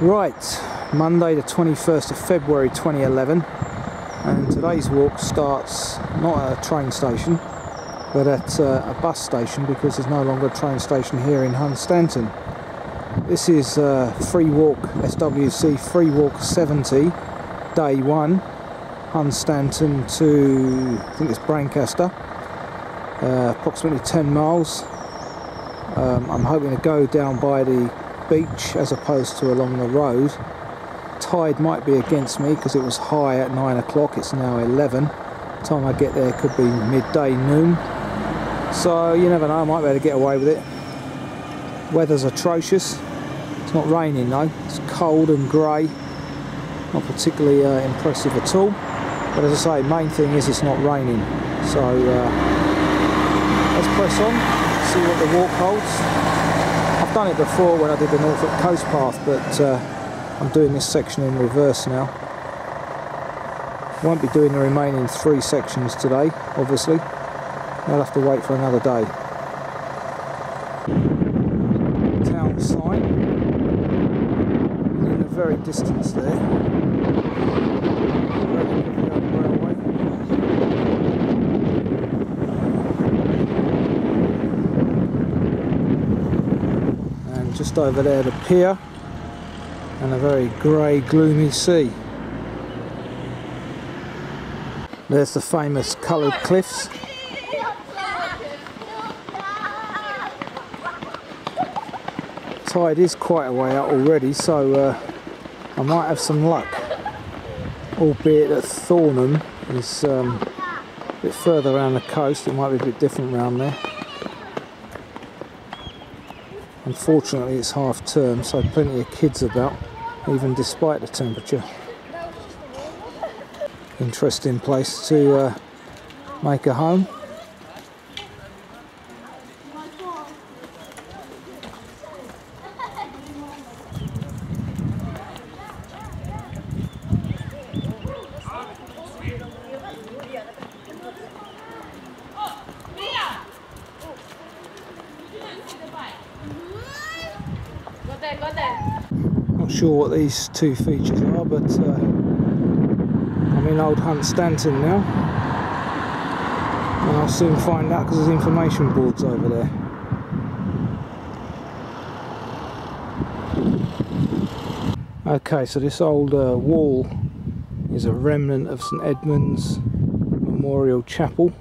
Right, Monday the 21st of February 2011, and today's walk starts not at a train station but at a bus station, because there's no longer a train station here in Hunstanton. This is Freewalk, SWC Freewalk 70, day 1, Hunstanton to, I think it's Brancaster, approximately 10 miles. I'm hoping to go down by the beach as opposed to along the road. Tide might be against me because it was high at 9 o'clock, it's now 11. The time I get there could be midday, noon. So you never know, I might be able to get away with it. Weather's atrocious. It's not raining though, it's cold and grey. Not particularly impressive at all. But as I say, main thing is it's not raining. So let's press on, see what the walk holds. I've done it before when I did the Norfolk Coast Path, but I'm doing this section in reverse now. Won't be doing the remaining 3 sections today, obviously. I'll have to wait for another day. Town sign. And in the very distance there, railway. And just over there the pier, and a very grey, gloomy sea. There's the famous coloured cliffs. Tide is quite a way out already, so I might have some luck, albeit that Thornham is a bit further around the coast. It might be a bit different around there. Unfortunately it's half term, so plenty of kids about, even despite the temperature. Interesting place to make a home. Not sure what these 2 features are, but I'm in old Hunstanton now, and I'll soon find out because there's information boards over there. Okay, so this old wall is a remnant of St Edmund's Memorial Chapel,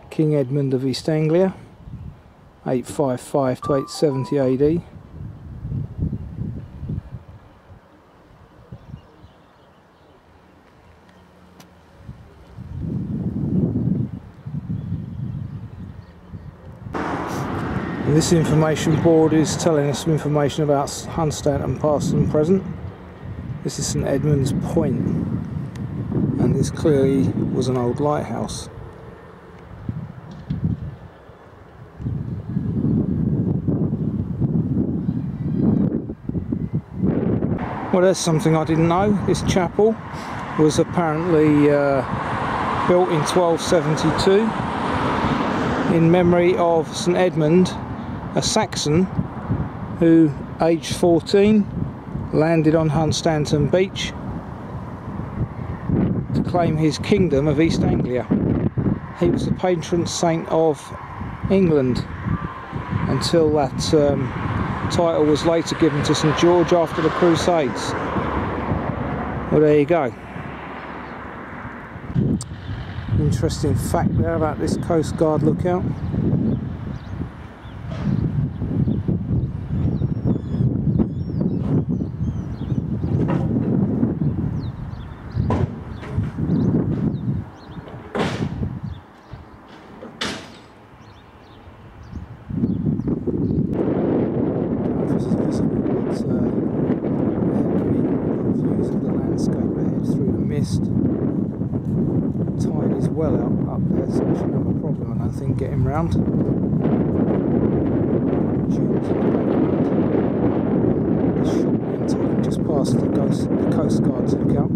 King Edmund of East Anglia, 855 to 870 AD. And this information board is telling us some information about Hunstanton past and present. This is St Edmund's Point, and this clearly was an old lighthouse. Well, there's something I didn't know. This chapel was apparently built in 1272 in memory of St Edmund, a Saxon who, aged 14, landed on Hunstanton beach to claim his kingdom of East Anglia. He was the patron saint of England until that title was later given to St George after the Crusades. Well, there you go. Interesting fact there about this Coast Guard lookout. Tide is well out up there, so I shouldn't have a problem, I don't think, getting round. Just past the Coast Guard's lookout.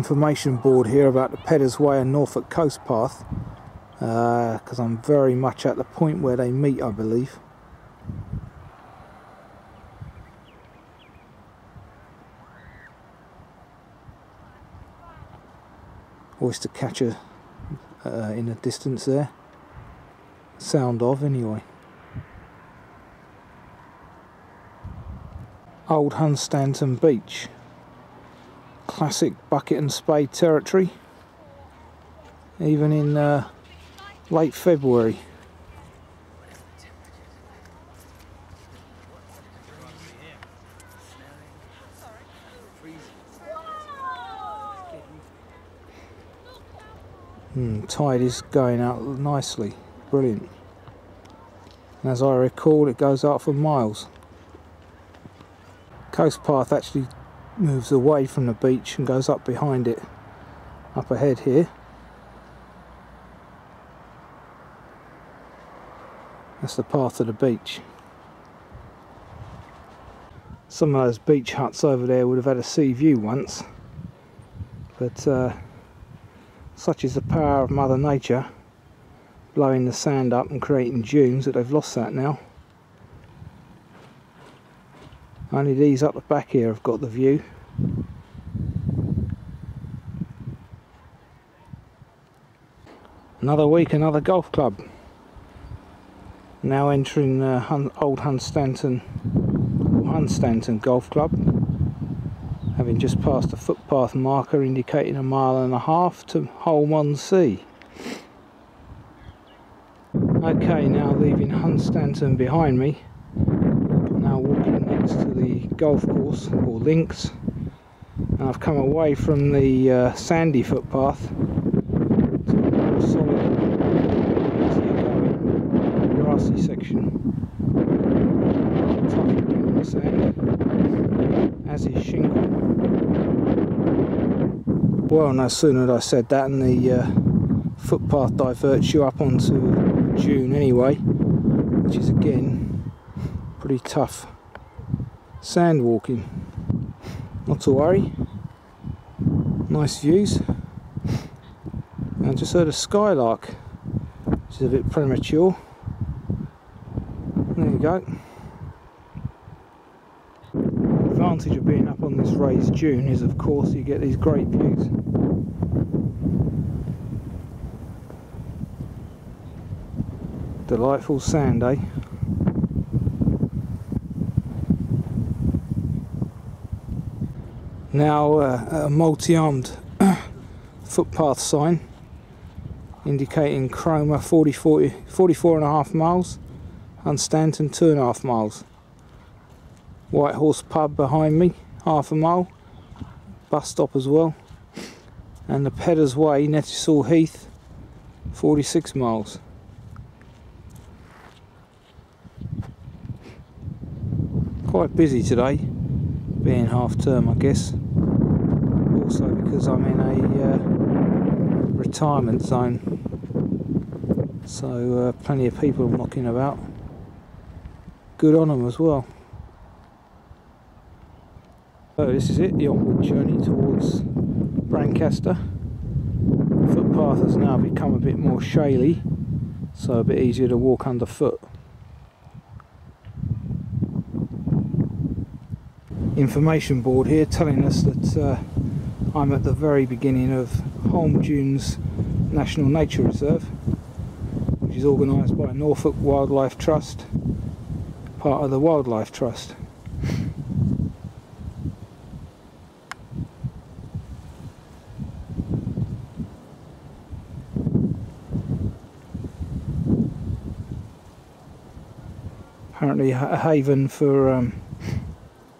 information board here about the Pedder's Way and Norfolk Coast Path. because I'm very much at the point where they meet, I believe. Oyster catcher in the distance there. Sound of, anyway. Old Hunstanton Beach. Classic bucket and spade territory. Even in late February. Tide is going out nicely, brilliant. And as I recall, it goes out for miles. Coast Path actually moves away from the beach and goes up behind it, up ahead here. That's the path to the beach. Some of those beach huts over there would have had a sea view once, but such is the power of Mother Nature, blowing the sand up and creating dunes, that they've lost that now. Only these up the back here have got the view. Another week, another golf club. Now entering Old Hunstanton Golf Club, having just passed a footpath marker indicating 1.5 miles to Holme-on-Sea. Okay, now leaving Hunstanton behind me, now walking next to the golf course, or links, and I've come away from the sandy footpath to the more solid, easier going, grassy section. Tough in the sand, as is shingle. Well, no sooner had I said that, and the footpath diverts you up onto a dune anyway, which is again pretty tough sand walking. Not to worry, nice views. I just heard a skylark, which is a bit premature. There you go. The advantage of being up on this raised dune is, of course, you get these great views. Delightful sand, eh? Now a multi-armed footpath sign indicating Cromer 44.5 miles, Hunstanton 2.5 miles. White Horse Pub behind me, 0.5 mile, bus stop as well, and the Peddars Way, Nettisall Heath, 46 miles. Quite busy today, being half term I guess, also because I'm in a retirement zone, so plenty of people knocking about. Good on them as well. So this is it, the onward journey towards Brancaster. The footpath has now become a bit more shaly, so a bit easier to walk underfoot. Information board here telling us that I'm at the very beginning of Holme Dunes National Nature Reserve, which is organised by Norfolk Wildlife Trust, part of the Wildlife Trust. Apparently a haven for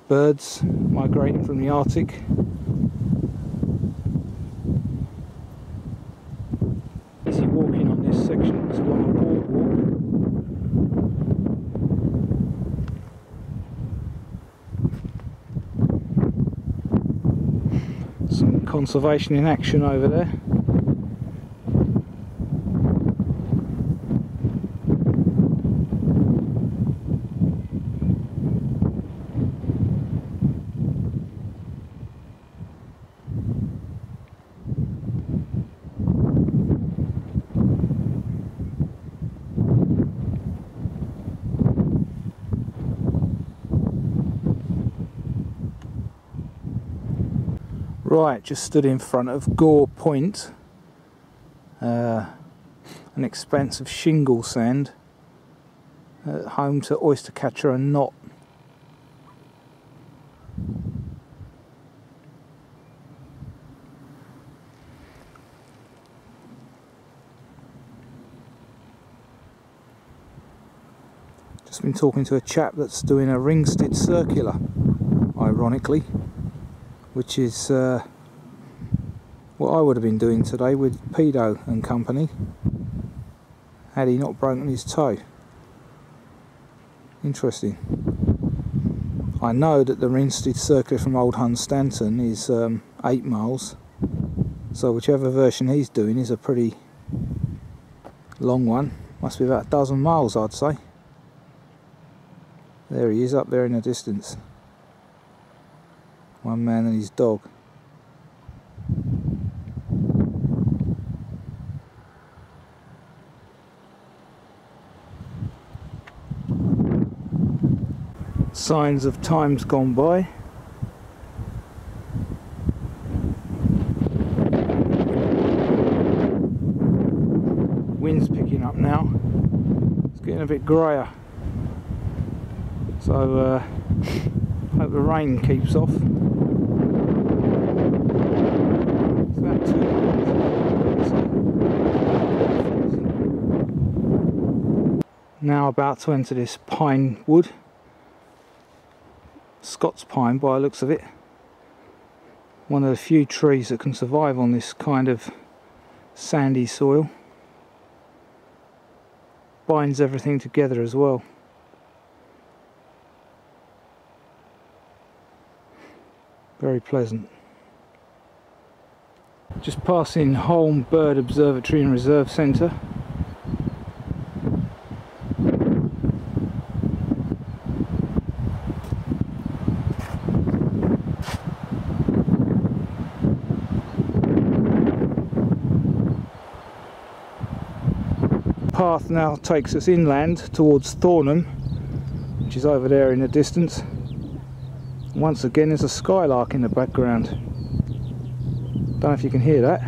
birds migrating from the Arctic. Easy walking on this section, it's along a boardwalk. Some conservation in action over there. Right, just stood in front of Gore Point, an expanse of shingle sand, home to oyster catcher and knot. Just been talking to a chap that's doing a ring-stitch circular, ironically, which is what I would have been doing today with Pedo and company, had he not broken his toe. Interesting. I know that the ring-stitch circular from old Hunstanton is 8 miles, so whichever version he's doing is a pretty long one. Must be about a dozen miles, I'd say. There he is, up there in the distance. One man and his dog. Signs of times gone by. Wind's picking up now. It's getting a bit greyer. So hope the rain keeps off. It's about 2 miles. Now about to enter this pine wood. Scots pine by the looks of it. One of the few trees that can survive on this kind of sandy soil. Binds everything together as well. Very pleasant. Just passing Holme Bird Observatory and Reserve Centre. Path now takes us inland towards Thornham, which is over there in the distance. Once again there's a skylark in the background. Don't know if you can hear that.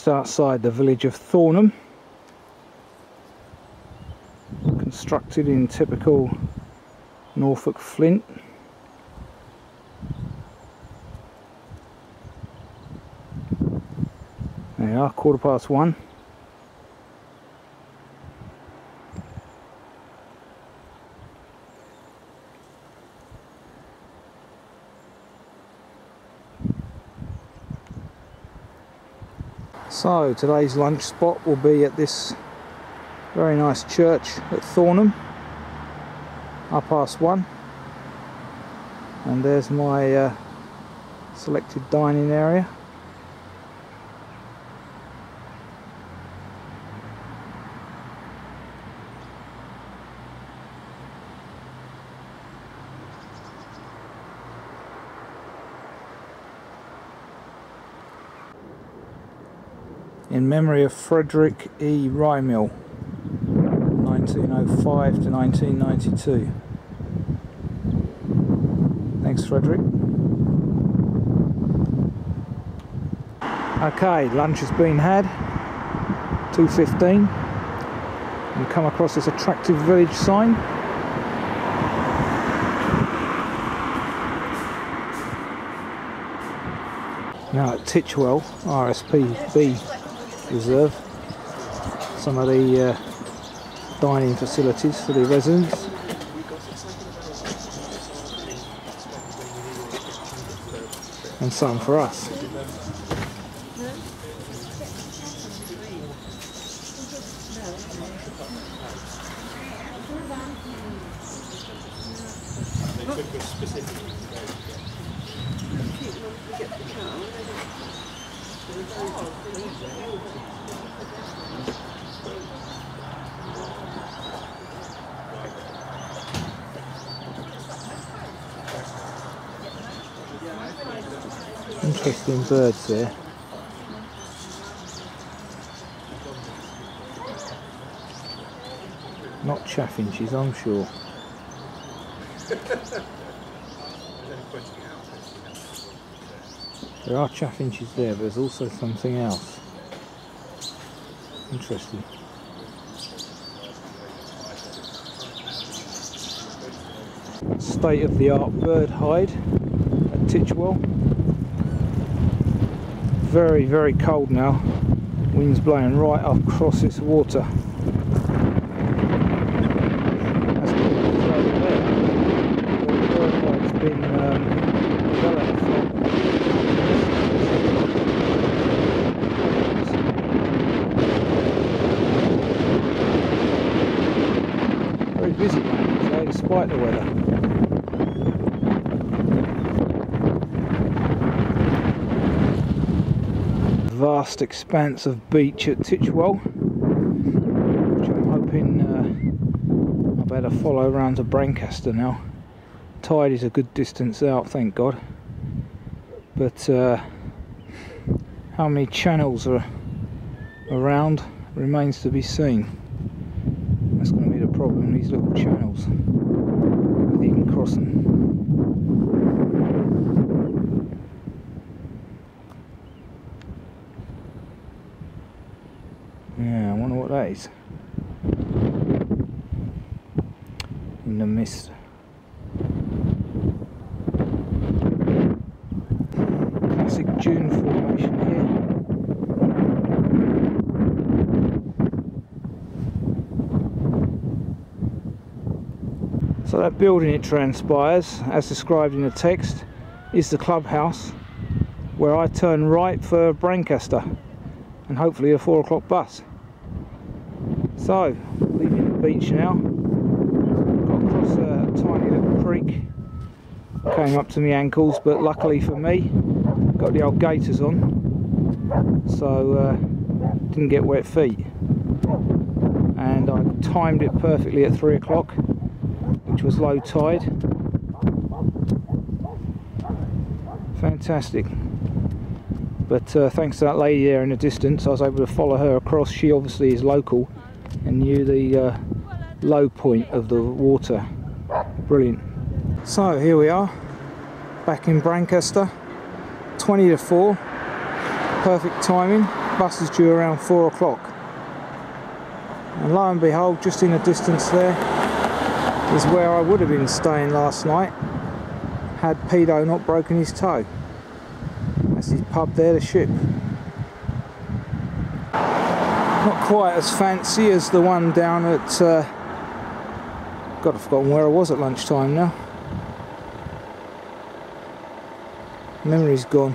Outside the village of Thornham, constructed in typical Norfolk flint. There you are, 1:15. So today's lunch spot will be at this very nice church at Thornham, 1:30, and there's my selected dining area. In memory of Frederick E. Rymill, 1905 to 1992. Thanks, Frederick. Okay, lunch has been had, 2:15. You come across this attractive village sign. Now at Titchwell, RSPB reserve. Some of the dining facilities for the residents. And some for us. Interesting birds there. Not chaffinches, I'm sure. There are chaffinches there, but there's also something else. Interesting. State-of-the-art bird hide at Titchwell. Very, very cold now. Wind's blowing right up across this water. That's good over there. The bird hide's been developed from. Very busy today, despite the weather. Vast expanse of beach at Titchwell, which I'm hoping I'll better follow around to Brancaster now. Tide is a good distance out, thank God, but how many channels are around remains to be seen. That's going to be the problem, these little channels, whether you can cross them. Yeah, I wonder what that is. In the mist. Classic dune formation here. So that building, it transpires, as described in the text, is the clubhouse, where I turn right for Brancaster and hopefully a 4 o'clock bus. So, leaving the beach now. Got across a tiny little creek. Came up to my ankles, but luckily for me, got the old gaiters on, so didn't get wet feet. And I timed it perfectly at 3 o'clock, which was low tide. Fantastic. But thanks to that lady there in the distance, I was able to follow her across. She obviously is local and knew the low point of the water. Brilliant. So here we are, back in Brancaster, 20 to 4. Perfect timing. Bus is due around 4 o'clock. And lo and behold, just in the distance there is where I would have been staying last night had Pedo not broken his toe. That's his pub there, the Ship. Not quite as fancy as the one down at God, I've forgotten where I was at lunchtime now. Memory's gone.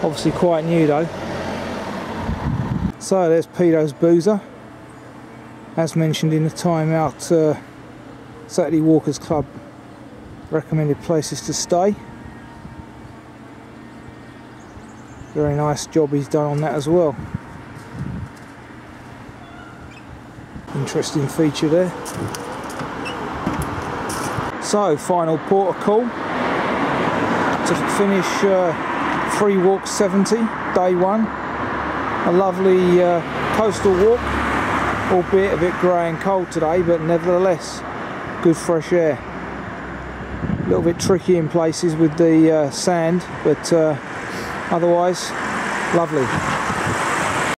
Obviously quite new though. So there's Pedo's Boozer, as mentioned in the Time Out Saturday Walkers Club recommended places to stay. Very nice job he's done on that as well. Interesting feature there. So, final port of call to finish Freewalk 70, day 1. A lovely coastal walk, albeit a bit grey and cold today, but nevertheless good fresh air. A little bit tricky in places with the sand, but otherwise lovely.